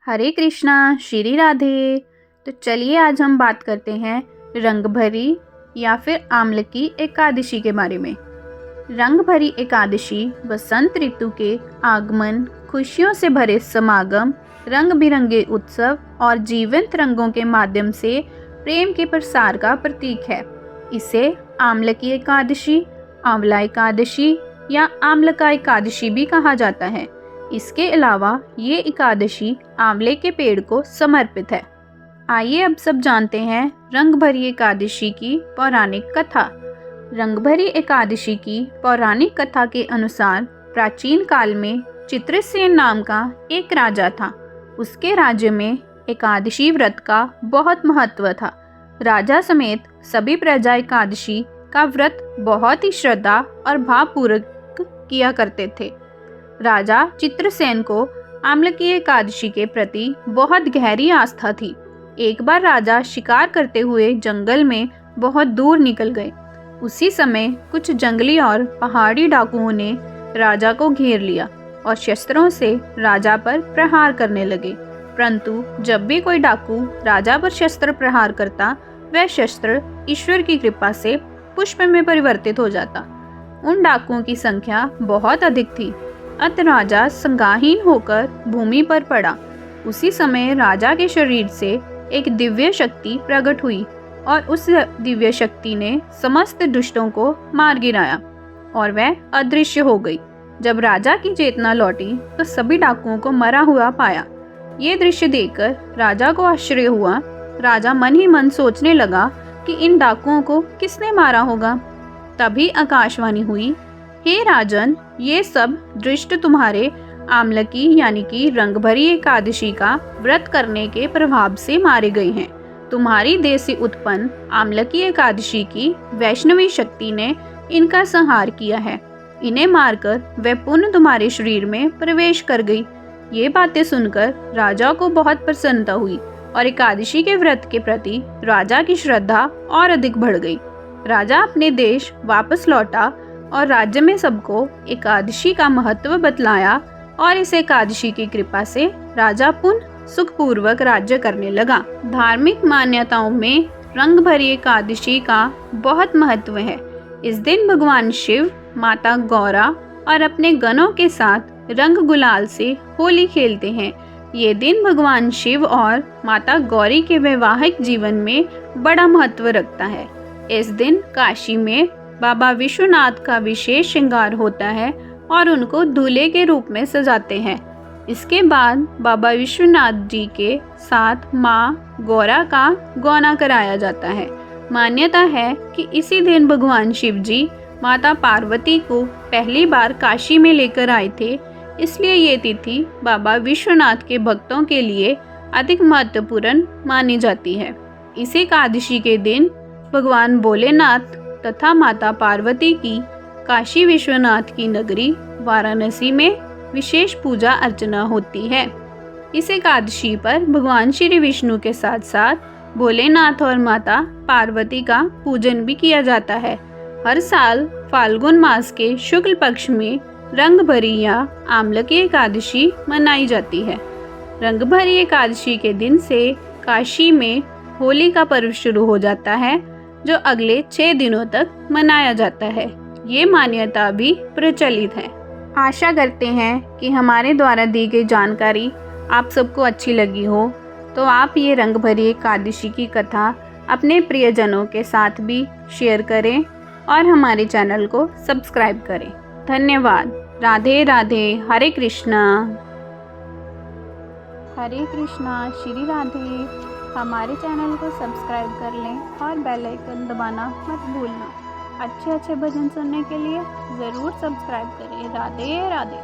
हरे कृष्णा, श्री राधे। तो चलिए आज हम बात करते हैं रंगभरी या फिर आम्लकी एकादशी के बारे में। रंगभरी एकादशी बसंत ऋतु के आगमन, खुशियों से भरे समागम, रंग बिरंगे उत्सव और जीवंत रंगों के माध्यम से प्रेम के प्रसार का प्रतीक है। इसे आम्लकी एकादशी, आंवला एकादशी या आम्लका एकादशी भी कहा जाता है। इसके अलावा ये एकादशी आंवले के पेड़ को समर्पित है। आइए अब सब जानते हैं रंगभरी एकादशी की पौराणिक कथा। रंगभरी एकादशी की पौराणिक कथा के अनुसार प्राचीन काल में चित्रसेन नाम का एक राजा था। उसके राज्य में एकादशी व्रत का बहुत महत्व था। राजा समेत सभी प्रजा एकादशी का व्रत बहुत ही श्रद्धा और भावपूर्वक किया करते थे। राजा चित्रसेन को आम्लकी एकादशी के प्रति बहुत गहरी आस्था थी। एक बार राजा शिकार करते हुए जंगल में बहुत दूर निकल गए। उसी समय कुछ जंगली और पहाड़ी डाकुओं ने राजा को घेर लिया और शस्त्रों से राजा पर प्रहार करने लगे। परंतु जब भी कोई डाकू राजा पर शस्त्र प्रहार करता, वह शस्त्र ईश्वर की कृपा से पुष्प में परिवर्तित हो जाता। उन डाकुओं की संख्या बहुत अधिक थी। अत राजा संज्ञाहीन होकर भूमि पर पड़ा। उसी समय राजा के शरीर से एक दिव्य शक्ति प्रकट हुई और उस दिव्य शक्ति ने समस्त दुष्टों को मार गिराया और वह अदृश्य हो गई। जब राजा की चेतना लौटी तो सभी डाकुओं को मरा हुआ पाया। ये दृश्य देखकर राजा को आश्चर्य हुआ। राजा मन ही मन सोचने लगा कि इन डाकुओं को किसने मारा होगा। तभी आकाशवाणी हुई, हे राजन, ये सब दुष्ट तुम्हारे आम्लकी यानी कि रंगभरी एकादशी का व्रत करने के प्रभाव से मारे गए हैं। तुम्हारी देश से उत्पन्न आम्लकी एकादशी की वैष्णवी शक्ति ने इनका संहार किया है। इन्हें मारकर वह पुनः तुम्हारे शरीर में प्रवेश कर गई। ये बातें सुनकर राजा को बहुत प्रसन्नता हुई और एकादशी के व्रत के प्रति राजा की श्रद्धा और अधिक बढ़ गई। राजा अपने देश वापस लौटा और राज्य में सबको एकादशी का महत्व बतलाया और इस एकादशी की कृपा से राजा पुनः सुखपूर्वक राज्य करने लगा। धार्मिक मान्यताओं में रंगभरी एकादशी का बहुत महत्व है। इस दिन भगवान शिव, माता गौरा और अपने गणों के साथ रंग गुलाल से होली खेलते हैं। ये दिन भगवान शिव और माता गौरी के वैवाहिक जीवन में बड़ा महत्व रखता है। इस दिन काशी में बाबा विश्वनाथ का विशेष श्रृंगार होता है और उनको दूल्हे के रूप में सजाते हैं। इसके बाद बाबा विश्वनाथ जी के साथ माँ गौरा का गौना कराया जाता है। मान्यता है कि इसी दिन भगवान शिव जी माता पार्वती को पहली बार काशी में लेकर आए थे। इसलिए ये तिथि बाबा विश्वनाथ के भक्तों के लिए अधिक महत्वपूर्ण मानी जाती है। इस एकादशी के दिन भगवान भोलेनाथ तथा माता पार्वती की काशी विश्वनाथ की नगरी वाराणसी में विशेष पूजा अर्चना होती है। इस एकादशी पर भगवान श्री विष्णु के साथ साथ भोलेनाथ और माता पार्वती का पूजन भी किया जाता है। हर साल फाल्गुन मास के शुक्ल पक्ष में रंगभरी या आम्लकी एकादशी मनाई जाती है। रंगभरी एकादशी के दिन से काशी में होली का पर्व शुरू हो जाता है, जो अगले 6 दिनों तक मनाया जाता है। ये मान्यता भी प्रचलित है। आशा करते हैं कि हमारे द्वारा दी गई जानकारी आप सबको अच्छी लगी हो। तो आप ये रंगभरी एकादशी की कथा अपने प्रियजनों के साथ भी शेयर करें और हमारे चैनल को सब्सक्राइब करें। धन्यवाद। राधे राधे। हरे कृष्णा। हरे कृष्णा, श्री राधे। हमारे चैनल को सब्सक्राइब कर लें और बेल आइकन दबाना मत भूलना। अच्छे भजन सुनने के लिए ज़रूर सब्सक्राइब करें। राधे राधे।